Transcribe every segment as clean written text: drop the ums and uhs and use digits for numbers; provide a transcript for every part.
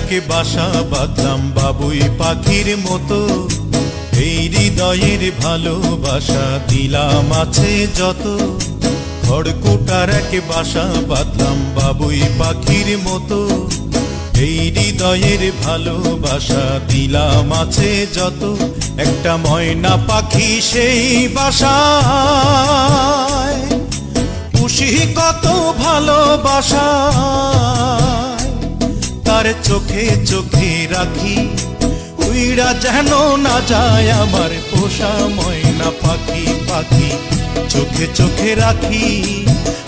একে বাসা বাঁধলাম বাবুই পাখির মতো, এই হৃদয়ের ভালোবাসা দিলাম আছে যত। খড়কুটার একে বাসা বাঁধলাম বাবুই পাখির মতো, এই হৃদয়ের ভালোবাসা দিলাম আছে যত। একটা ময়না পাখি সেই বাসায় পুষি কত ভালোবাসা, তার চোখে চোখে রাখি উইড়া যেন না যায় আমার পোষা ময়না পাখি। পাখি চোখে চোখে রাখি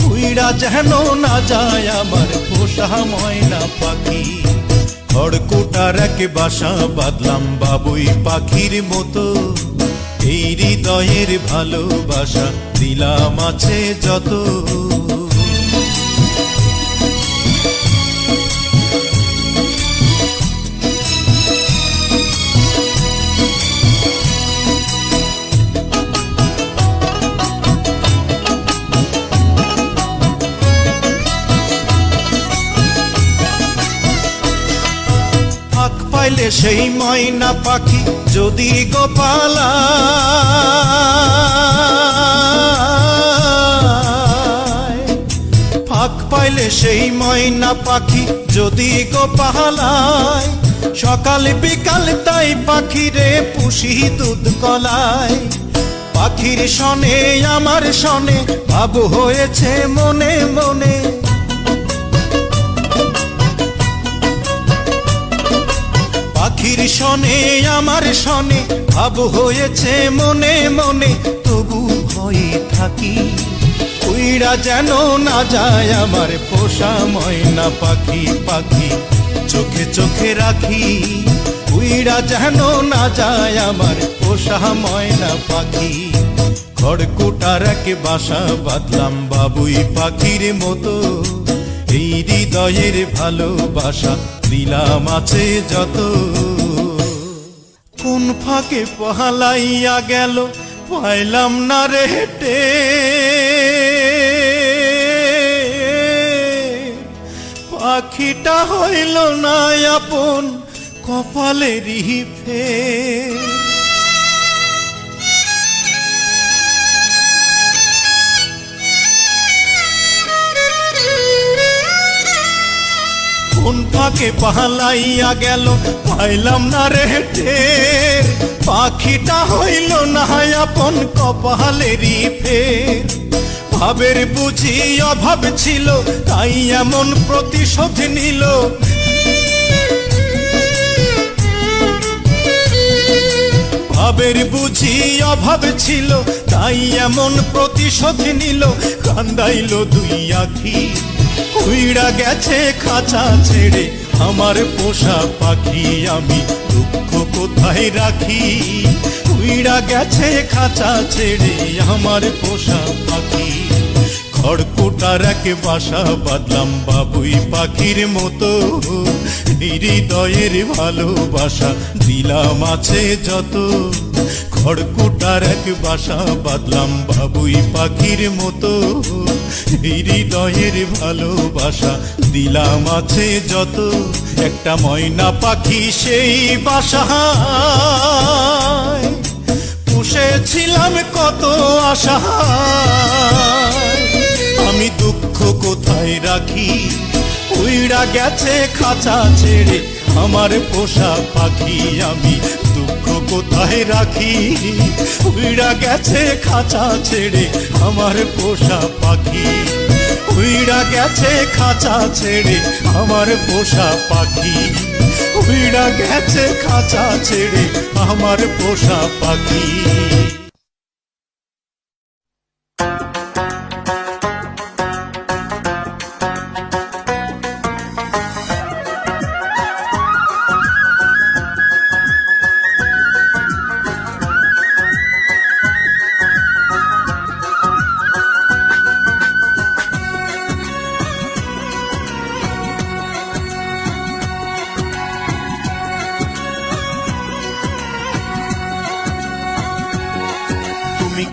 উইড়া যেন না যায় আমার পোষা ময়না পাখি। খড়কুটার একে বাসা বাঁধলাম বাবুই পাখির মতো, এই হৃদয়ের ভালোবাসা দিলাম আছে যত। পাইলে সেই ময়না পাখি যদি গোপালা, ফাঁক পাইলে সেই ময়না পাখি যদি গোপালায়, সকাল বিকাল তাই পাখিরে পুষি দুধ কলায়। পাখির সনে আমার সনে ভাব হয়েছে মনে মনে, পাখির সনে আমার সনে ভাব হয়েছে মনে মনে। তবু ভয়ে থাকি উইড়া যেন না যায় আমার পোষা ময়না পাখি। পাখি চোখে চোখে রাখি উইড়া যেন না যায় আমার পোষা ময়না পাখি। খড়কুটার একে বাসা বাঁধলাম বাবুই পাখির মতো, এই হৃদয়ের ভালোবাসা দিলাম আছে যত। কোন ফাঁকে পহালাইয়া গেল পাইলাম না রে হেঁটে, পাখিটা হইল না আপন কপালেরই ফের। কোন ফাঁকে পালাইয়া গেল পাইলাম না রে টের, পাখিটা হইল না আপন কপালেরই ফের। ভাবের বুঝি অভাব ছিল তাই এমন প্রতিশোধ নিল, ভাবের বুঝি অভাব ছিল তাই এমন প্রতিশোধ নিল। কান্দাইল দুই আখি উইড়া গেছে খাঁচা ছেড়ে আমার পোষা পাখি, আমি দুঃখ কোথায় রাখি। উইড়া গেছে খাঁচা ছেড়ে আমার পোষা পাখি। খড়কুটার একে বাসা বাঁধলাম বাবুই পাখির মতো, হৃদয়ের ভালোবাসা দিলাম আছে যত। খড়কুটার এক বাসা বাঁধলাম বাবুই পাখির মতো, হৃদয়ের ভালোবাসা দিলাম আছে যত। একটা ময়না পাখি সেই বাসায় পুষেছিলাম কত আশা, আমি দুঃখ কোথায় রাখি। উইড়া গেছে খাঁচা ছেড়ে আমার পোষা পাখি, আমি দুঃখ কোথায় রাখি। উইড়া গেছে খাঁচা ছেড়ে আমার পোষা পাখি, উইড়া গেছে খাঁচা ছেড়ে আমার পোষা পাখি, উইড়া গেছে খাঁচা ছেড়ে আমার পোষা পাখি।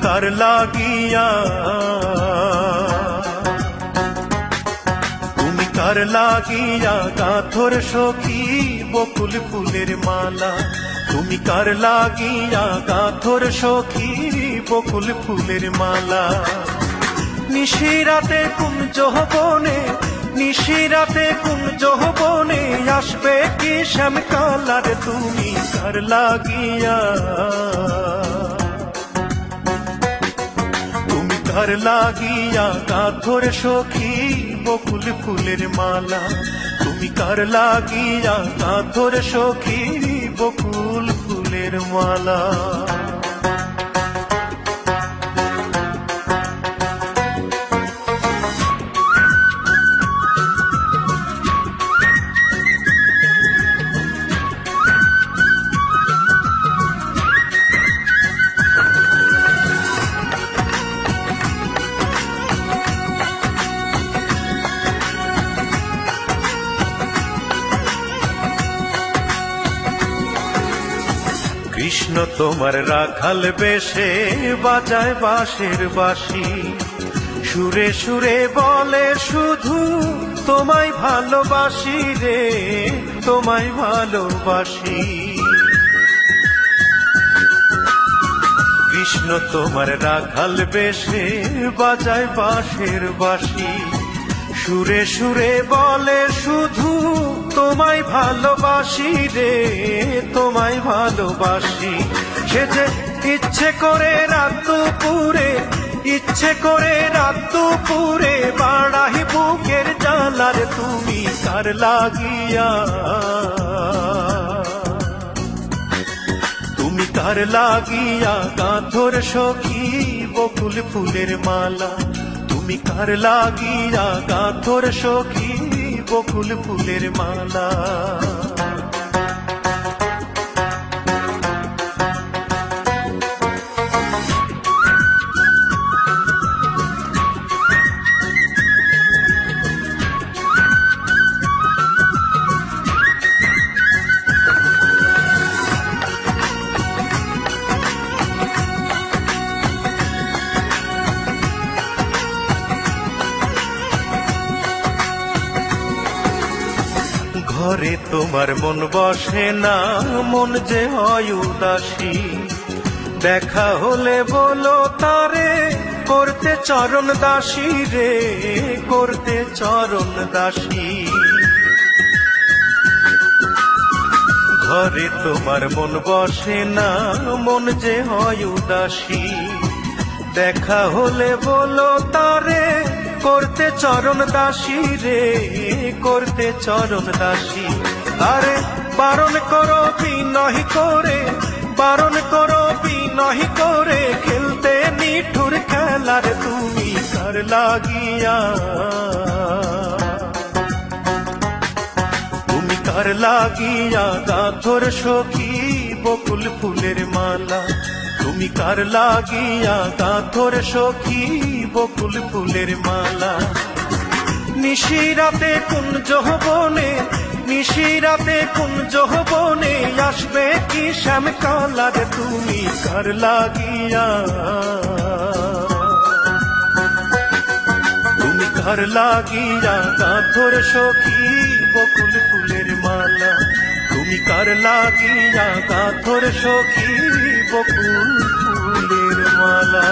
কার লাগিয়া তুমি কার লাগিয়া গাথর সখী বকুল ফুলের মালা। তুমি কার লাগিয়া গাথর সখী বকুল ফুলের মালা। নিশিরাতে কুঞ্জ বনে, নিশিরাতে কুঞ্জ বনে আসবে কি শ্যামকালার তুমি কার লাগিয়া, তুমি কার লাগিয়া গাথর সখী বকুল ফুলের মালা। তুমি কার লাগিয়া গাথর সখী বকুল ফুলের মালা। কৃষ্ণ তোমার রাখাল বেশে বাজায় বাঁশের বাঁশি, সুরে সুরে বলে শুধু তোমায় ভালোবাসি রে, তোমায় ভালোবাসি। কৃষ্ণ তোমার রাখাল বেশে বাজায় বাঁশের বাঁশি, সুরে সুরে বলে শুধু তোমায় ভালোবাসি রে, তোমায় ভালোবাসি। সে যে ইচ্ছে করে রাত দুপুরে, ইচ্ছে করে রাত দুপুরে বাড়াই বুকের জ্বালার তুমি কার লাগিয়া, তুমি কার লাগিয়া গাথর সখী বকুল ফুলের মালা। তুমি কার লাগিয়া গাথর সখী বকুল ফুলের মালা। ঘরে তোমার মন বসে না, মন যে হয় উদাসী। দেখা হলে বলো তারে করতে চরণ দাসী রে, করতে চরণ দাসী। ঘরে তোমার মন বসে না, মন যে হয় উদাসী। দেখা হলে বলো তারে করতে চরণ দাসী রে, করতে চরণ দাসী। তারে বারণ করো বিনয় করে, বারণ করো বিনয় করে খেলতে নিঠুর খেলার তুমি কার লাগিয়া, তুমি কার লাগিয়া গাথর সখী বকুল ফুলের মালা। তুমি কার লাগিয়া গাথর সখী বকুল ফুলের মালা। নিশিরাতে কুঞ্জ বনে, নিশিরাতে কুঞ্জ বনে আসবে কি শ্যামকালার তুমি কার লাগিয়া, তুমি কার লাগিয়া গাথর সখী বকুল ফুলের মালা। তুমি কার লাগিয়া গাথর সখী বকুল ফুলের মালা।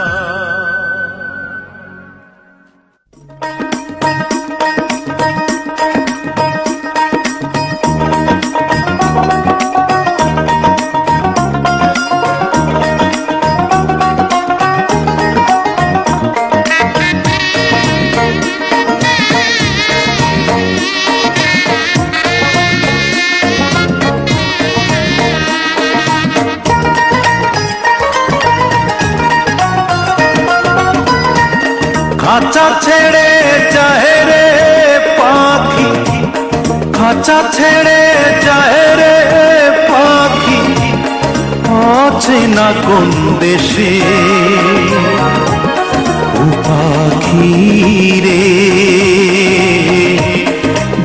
খাঁচা ছেড়ে যায় রে পাখি, খাঁচা ছেড়ে যায় রে পাখি, আছে না কোন দেশে। ও পাখি রে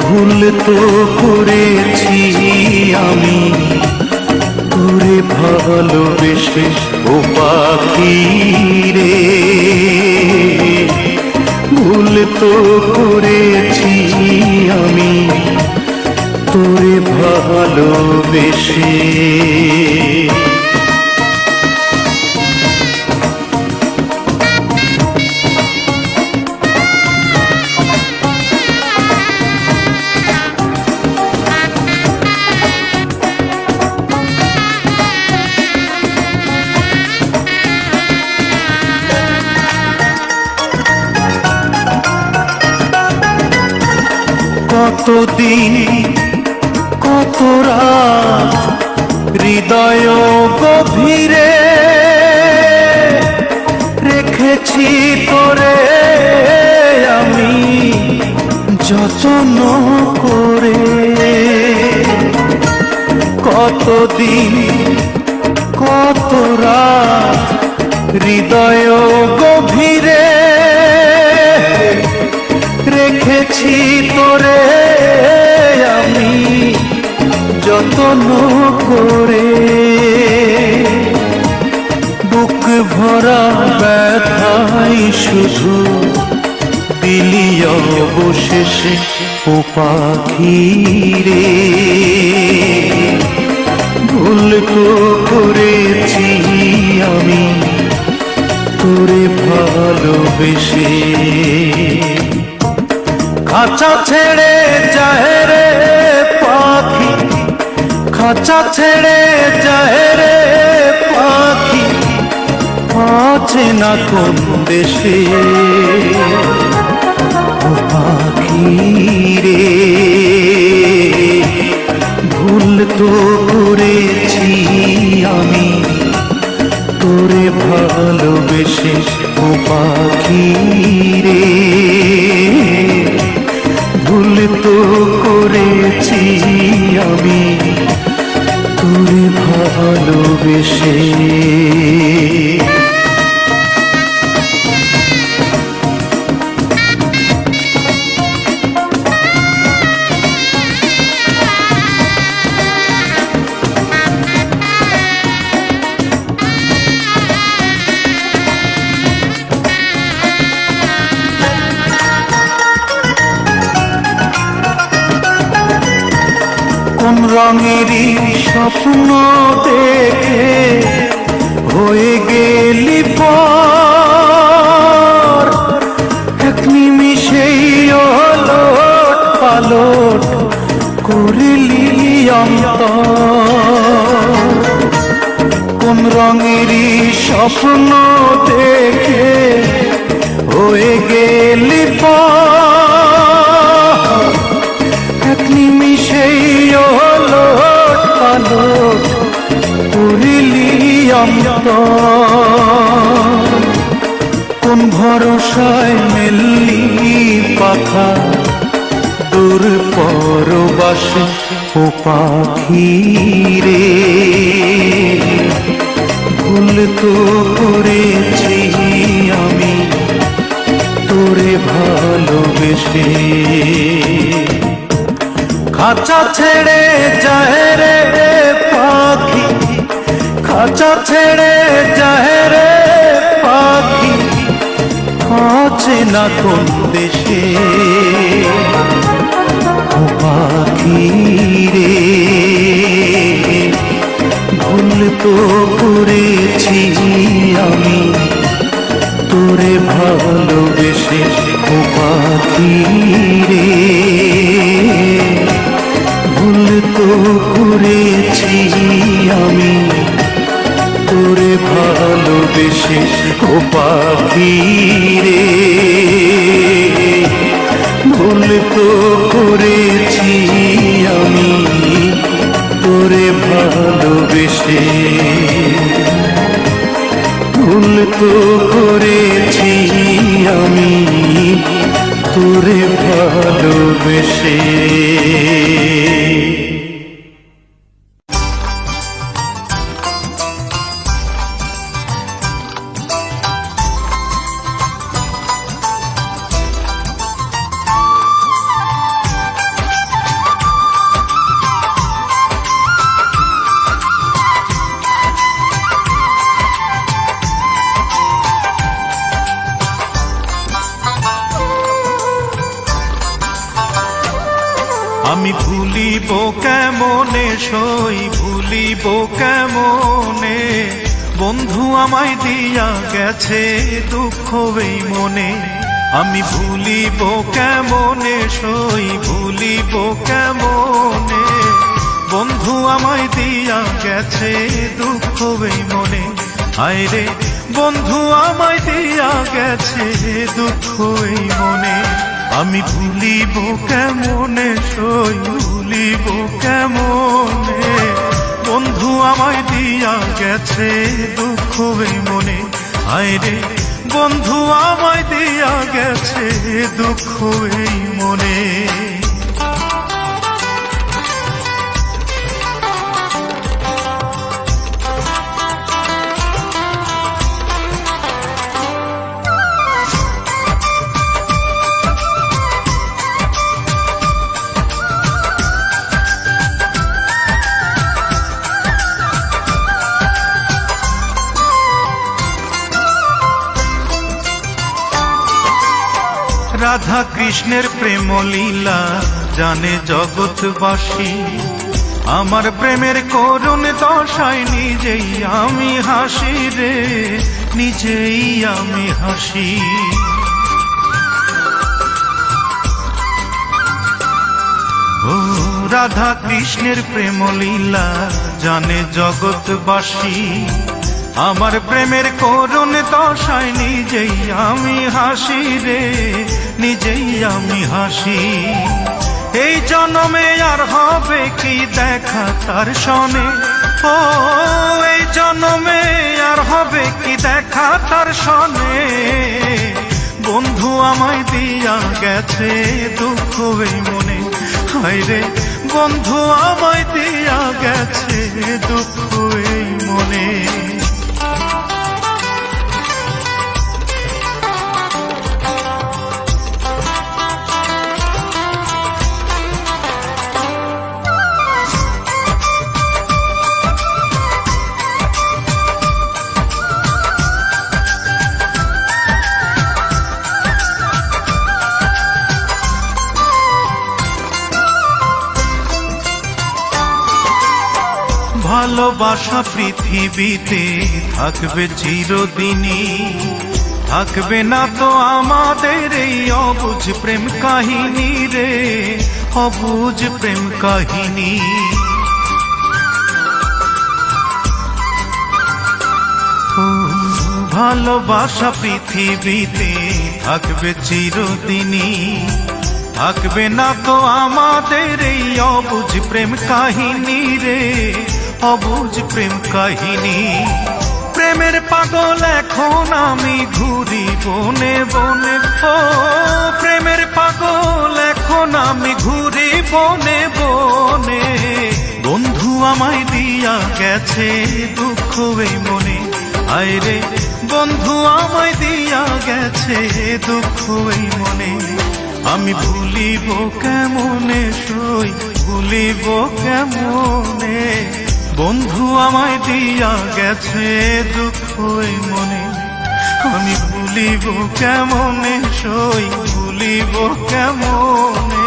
ভুল তো করেছি আমি তোরে ভালোবেসে। ও পাখি রে ভুল তো করেছি আমি তোরে ভালো ভালোবেসে। কতদিন কত রাত হৃদয় গভীরে রেখেছি তোরে আমি যত্ন করে। কতদিন কত রাত হৃদয় গভীরে রেখেছি তোরে আমি যত্ন করে। বুক ভরা ব্যথাই শুধু দিলি অবশেষে ও পাখি রে। ভুল তো করেছি আমি তোরে ভালোবেসে। খাঁচা ছেড়ে যায় রে পাখি, খাঁচা ছেড়ে যায় রে পাখি, আছে না কোন দেশে ও পাখি রে। ভুল তো করেছি আমি তোরে ভালোবেসে ও পাখি রে। ভুল তো করেছি আমি তোরে ভালোবেসে। কোন রঙেরই স্বপ্ন দেখে হয়ে গেলি পর, এক নিমিষেই ওলট পালট করিলি অন্তর। কোন রঙেরই স্বপ্ন দেখে হয়ে গেলি পর, এক নিমিষেই ওলট পালট করিলি অন্তর। কোন ভরসায় মেললি পাখা দূর পরবাসে ও পাখি রে। ভুল তো করেছি আমি তোরে ভালোবেসে। খাঁচা ছেড়ে যায় রে পাখি, খাঁচা ছেড়ে যায় রে পাখি, আছে না কোন দেশে ও পাখি রে। ভুল তো করেছি আমি তোরে ভালোবেসে ও পাখি রে। ভুল তো করেছি আমি তোরে ভালোবেসে ও পাখি রে। ভুল তো করেছি আমি তোরে ভালোবেসে। ভুল তো করেছি আমি তোরে ভালোবেসে। আমি ভুলিব ভুলিব কেমনে সই ভুলিব কেমনে, বন্ধু আমায় দিয়া গেছে দুঃখ এই মনে। আমি ভুলিব কেমনে সই ভুলিব কেমনে, বন্ধু আমায় দিয়া গেছে দুঃখ এই মনে। হায় রে বন্ধু আমায় দিয়া গেছে দুঃখ এই মনে। আমি ভুলিব কেমনে সই ভুলিব কেমনে, বন্ধু আমায় দিয়া গেছে দুঃখ এই মনে। হায় রে বন্ধু আমায় দিয়া গেছে দুঃখ এই মনে। রাধা কৃষ্ণের প্রেম লীলা জানে জগৎবাসী, আমার প্রেমের করুণ দশায় নিজেই আমি হাসি রে নিজেই আমি হাসি। ও রাধা কৃষ্ণের প্রেম লীলা জানে জগৎবাসী, আমার প্রেমের করুণ দশায় নিজেই আমি হাসি রে নিজেই আমি হাসি। এই জন্মে আর হবে কি দেখা তার সনে, ও এই জন্মে আর হবে কি দেখা তার সনে, বন্ধু আমায় দিয়া গেছে দুঃখ এই মনে। হায় রে বন্ধু আমায় দিয়া গেছে দুঃখ এই মনে। ভালোবাসা পৃথিবীতে থাকবে চিরদিনই, থাকবে না তো আমাদের এই অবুঝ প্রেম কাহিনী রে অবুঝ প্রেম কাহিনী। ভালোবাসা পৃথিবীতে থাকবে চিরদিনই, থাকবে না তো আমাদের এই অবুঝ প্রেম কাহিনী রে অবুঝ প্রেম কাহিনী। প্রেমের পাগল এখন আমি ঘুরি বনে বনে, ও প্রেমের পাগল এখন আমি ঘুরি বনে বনে, বন্ধু আমায় দিয়া গেছে দুঃখ এই মনে। হায় রে বন্ধু আমায় দিয়া গেছে দুঃখ এই মনে। আমি ভুলিব কেমনে সই ভুলিব কেমনে, বন্ধু আমায় দিয়া গেছে দুঃখ এই মনে। আমি ভুলিব কেমনে সই ভুলিব কেমনে,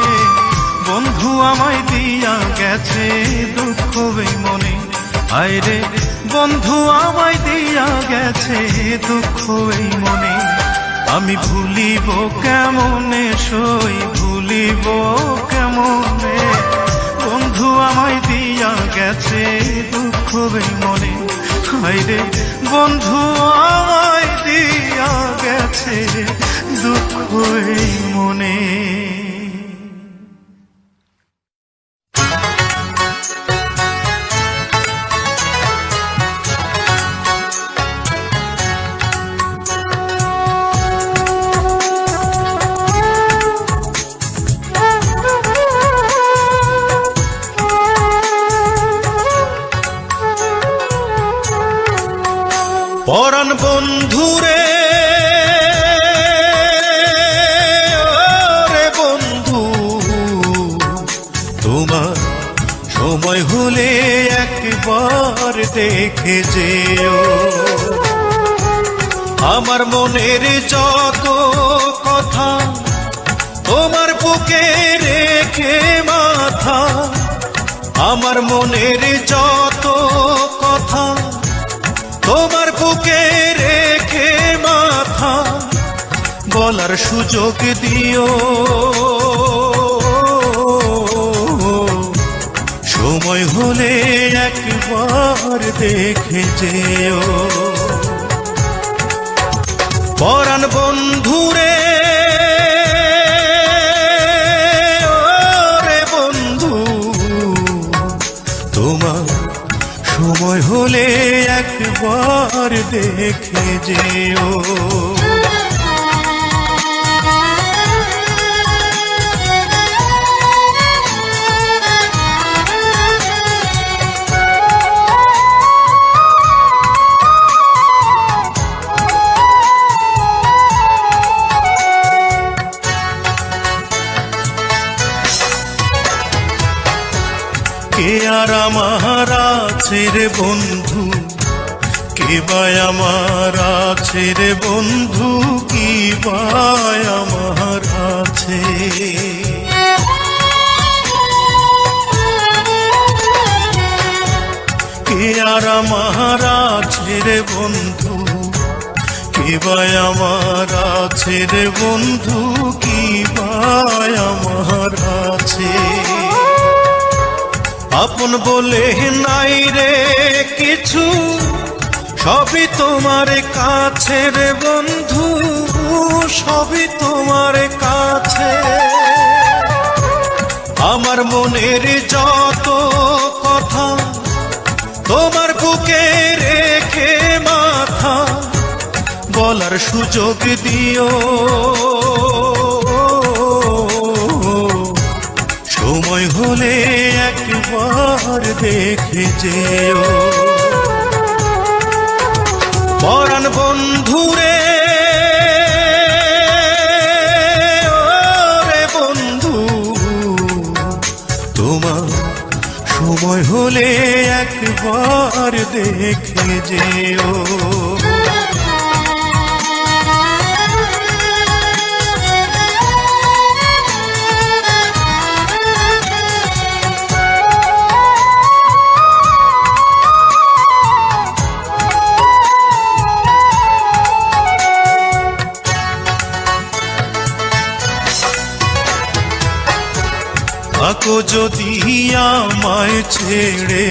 বন্ধু আমায় দিয়া গেছে দুঃখ এই মনে। হায় রে বন্ধু আমায় দিয়া গেছে দুঃখ এই মনে। আমি ভুলিব কেমনে সই ভুলিব কেমনে, বন্ধু আমায় দিয়া গেছে দুঃখ এই মনে। হায় রে বন্ধু আমায় দিয়া গেছে দুঃখ এই মনে। পরাণ বন্ধুরে রে বন্ধু, তোমার সময় হলে একবার দেখে যেও, আমার মনের যত কথা তোমার বুকে রেখে মাথা আমার মনের যত কথা তোমার বুকে রেখে মাথা বলার সুযোগ দিও, সময় হলে একবার দেখে যেও। পরাণ বন্ধুরে ওরে বন্ধু, তোমার সময় হলে একবার দেখে যেও। কে আর আমার আছে রে বন্ধু, কে বা আমার আছে রে বন্ধু, কি বা আমার আছে। কে আর আমার আছে রে বন্ধু, কে বা আমার আছে রে বন্ধু, কি বা আমার আছে। আপন বলে নাই রে কিছু, সবই তোমার কাছে রে বন্ধু, সবই তোমার কাছে। আমার মনের যত কথা তোমার বুকে রেখে মাথা বলার সুযোগ দিও, সময় হলে একবার দেখে যেও। পরাণ বন্ধুরে ওরে বন্ধু, তোমার সময় হলে একবার দেখে যেও। থাকো যদি আমায় ছেড়ে,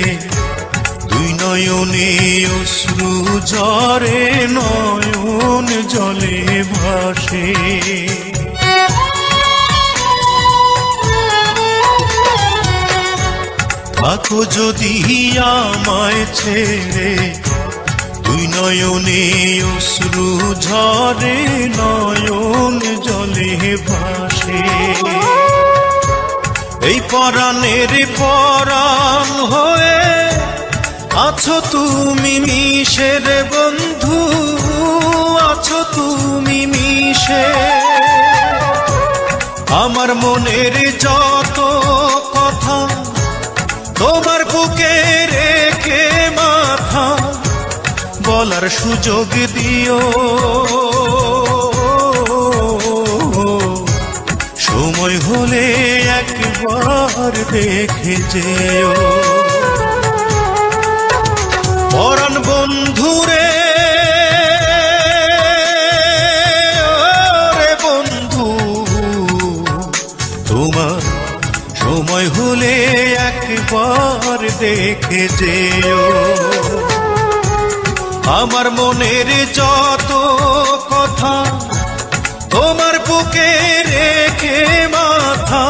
দুই নয়নে অশ্রু ঝরে নয়ন জলে ভাসে। থাকো যদি আমায় ছেড়ে, দুই নয়নে অশ্রু ঝরে নয়ন জলে ভাসে। এই পরাণের পরাণ হয়ে আছো তুমি মিশে রে বন্ধু, আছো তুমি মিশে। আমার মনের যত কথা তোমার বুকে রেখে মাথা বলার সুযোগ দিও, সময় হলে একবার দেখে যেও। পরাণ বন্ধুরে ওরে বন্ধু, তোমার সময় হলে একবার দেখে যেও। আমার মনের যত কথা তোমার বুকে রেখে মাথা,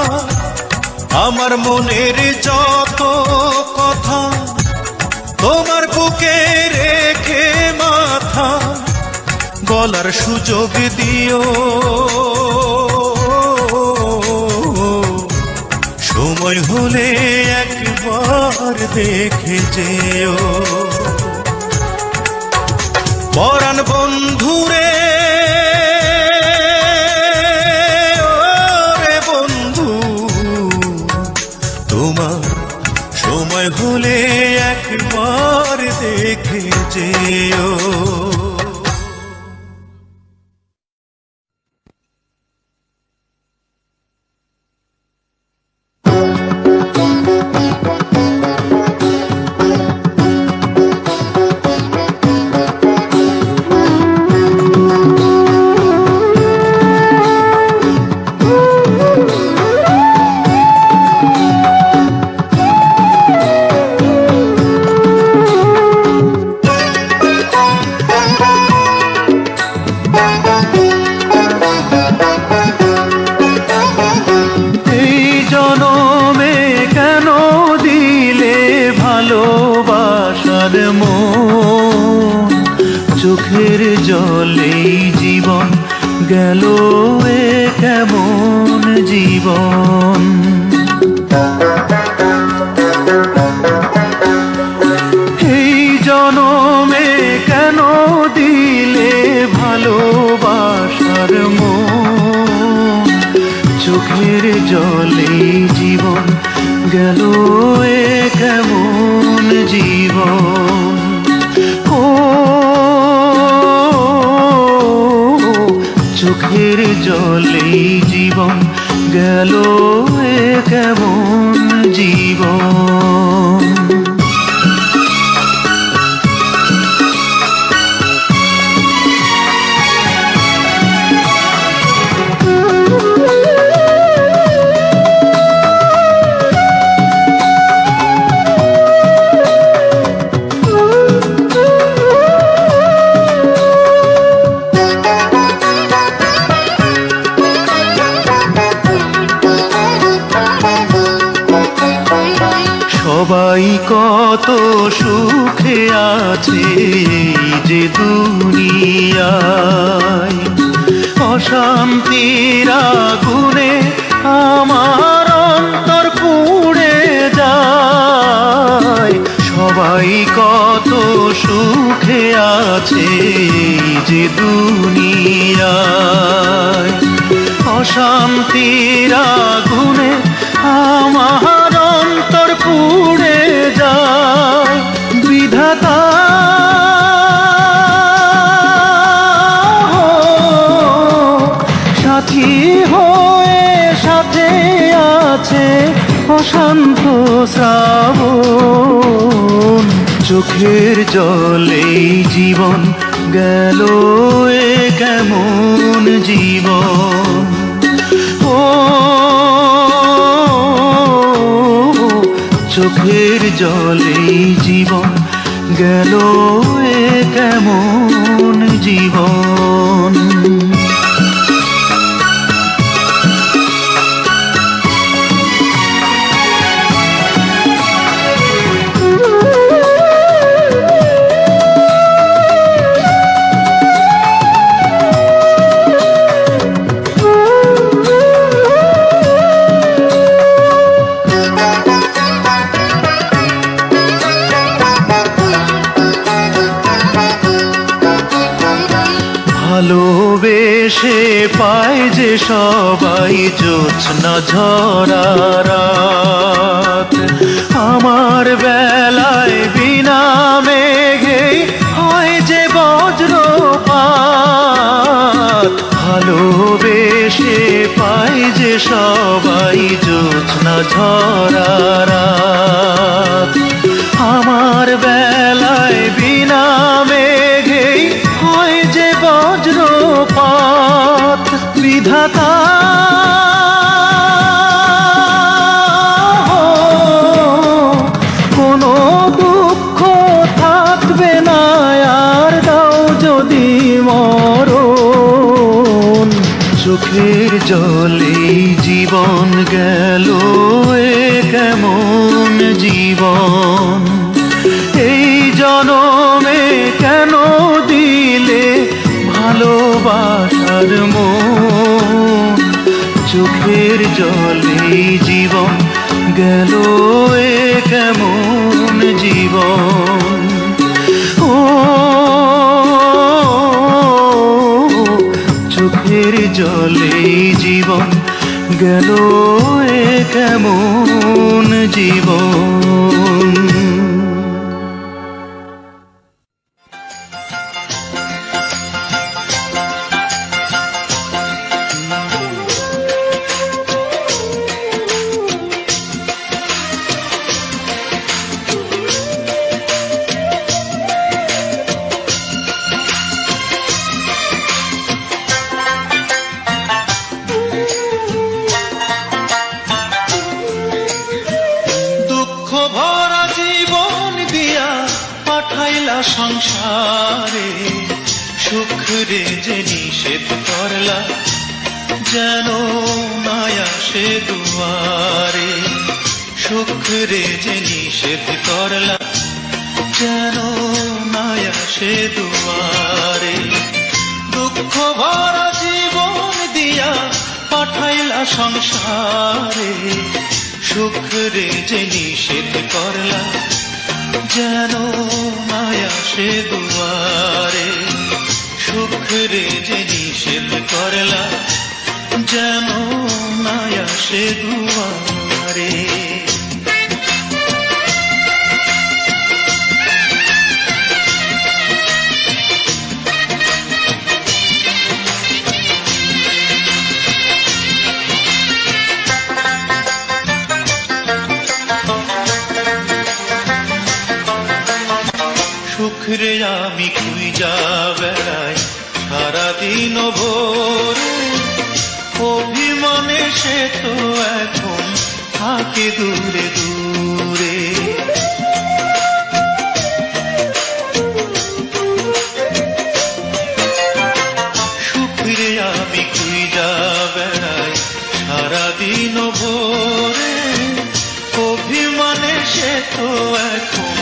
আমার মনের যত কথা তোমার বুকে রেখে মাথা বলার সুযোগ দিও, সময় হলে একবার দেখে যেও। পরাণ বন্ধুরে ওরে বন্ধু, তোমার সময় হলে একবার দেখে যেও। জলেই জীবন গেল এ কেমন জীবন। এই জনমে কেন দিলে ভালোবাসার মন, চোখের জলেই জীবন গেল এ কেমন জীবন। ও চোখের জলেই জীবন গেল এ কেমন জীবন। সবাই কত সুখে আছে যে দুনিয়ায়, অশান্তির আগুনে আমার অন্তর পুড়ে যায়। সবাই কত সুখে আছে যে দুনিয়ায়, অশান্তির আগুনে আমার অন্তর পুড়ে যায়। বিধাতা সাথী হয়ে সাথে আছে অশান্ত শ্রাবণ, চোখের জলেই জীবন গেল এ কেমন জীবন। ও চোখের জলেই জীবন গেল এ কেমন জীবন। ভালোবেসে পায় যে সবাই জ্যোৎস্না ঝরা রাত, আমার বেলায় বিনা মেঘে হয় যে বজ্রপাত। ভালোবেসে পায় যে সবাই জ্যোৎস্না ঝরা রাত, আমার বেলায় বিনা মেঘে হয় যে বজ্রপাত। বিধাতা কোনো দুঃখ থাকবে না আর, দাও যদি মরণ। চোখের জলেই জীবন গেল এ কেমন জীবন। এই জনমে কেন দিলে ভালোবাসার মন, চোখের জলেই জীবন গেল এ কেমন জীবন। ও চোখের জলেই জীবন গেল এ কেমন জীবন। সংসারে সুখ রে যে নিষেধ করলা, যেন নাই আসে দুয়ারে। সুখ রে যে নিষেধ করলা, যেন নাই আসে দুয়ারে। দুঃখ ভরা জীবন দিয়া পাঠাইলা সংসারে, সুখ রে যে নিষেধ করলা যেন মায়া সে দুয়ারে, সুখ রে যে নিষেধ করলা যেন মায়া সে দুয়ারে। সুখ রে আমি খুঁজা বেড়াই সারাদিন ভোরে, অভিমানে সে তো এখন থাকে দূরে দূরে। সুখ রে আমি খুঁজা বেড়াই সারাদিন ভোরে, অভিমানে সে তো এখন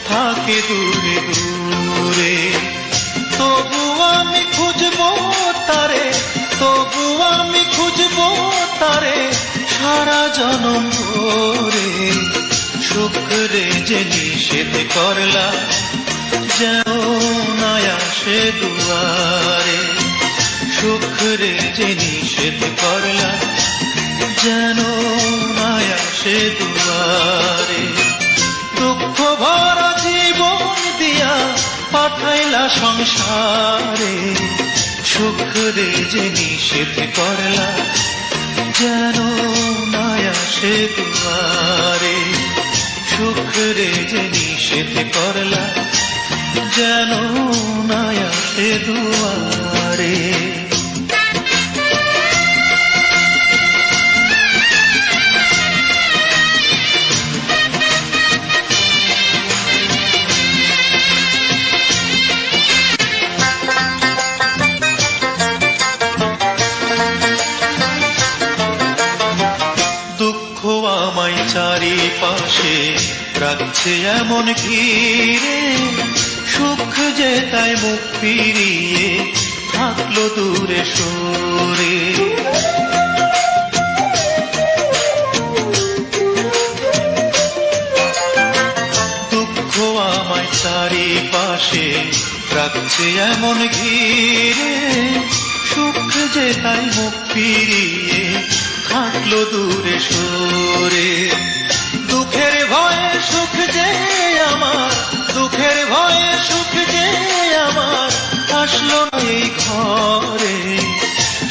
থাকে দূরে দূরে। তবু আমি খুঁজবো তারে, তবু আমি খুঁজবো তারে সারা জনম ধরে, সুখ রে যে নিষেধ করলা যেন না আসে দুয়ারে, সুখ রে যে নিষেধ করলা যেন না আসে দুয়ারে। দুঃখ ভরা জীবন দিয়া পাঠাইলা সংসারে, সুখ রে যে নিষেধ করলা যেন না আসে দুয়ারে, সুখ রে যে নিষেধ করলা যেন না আসে দুয়ারে। আমায় চারিপাশে রাখছে এমন ঘিরে, সুখ যে তাই মুখ ফিরিয়ে থাকলো দূরে সরে। দুঃখ আমায় চারিপাশে রাখছে এমন ঘিরে, সুখ যে তাই মুখ ফিরিয়ে থাকলো দূরে সরে। দুঃখের ভয়ে সুখ যে আমার, দুঃখের ভয়ে সুখ যে আমার আসলো না এই ঘরে,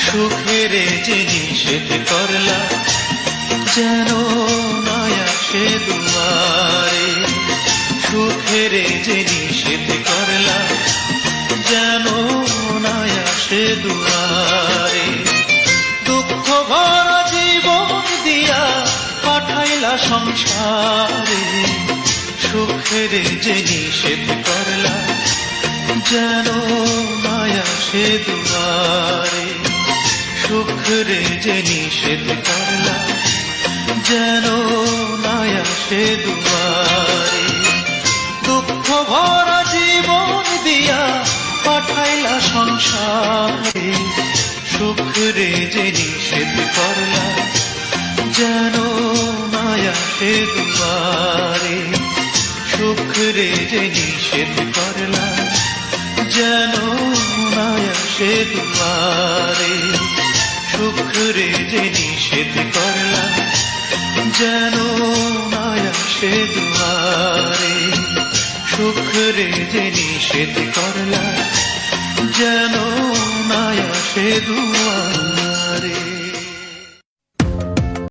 সুখের যে নিষেধ করলা যেন না আসে দুয়ারে, সুখের যে নিষেধ করলা যেন না আসে দুয়ারে। দুঃখ ভরা জীবন দিয়া পাঠাইলা সংসারে, সুখের যে নিষেধ করলা যেন না আসে দুয়ারে, সুখের যে নিষেধ করলা যেন না আসে দুয়ারে। দুঃখ ভরা জীবন দিয়া পাঠাইলা সংসারে, সুখ রে যে নিষেধ করলা যেন না আসে দুয়ারে, সুখ রে যে নিষেধ করলা যেন না আসে দুয়ারে, সুখ রে যে নিষেধ করলা যেন না আসে দুয়ারে, সুখ রে যে নিষেধ করলা যেন না আসে দুয়ারে।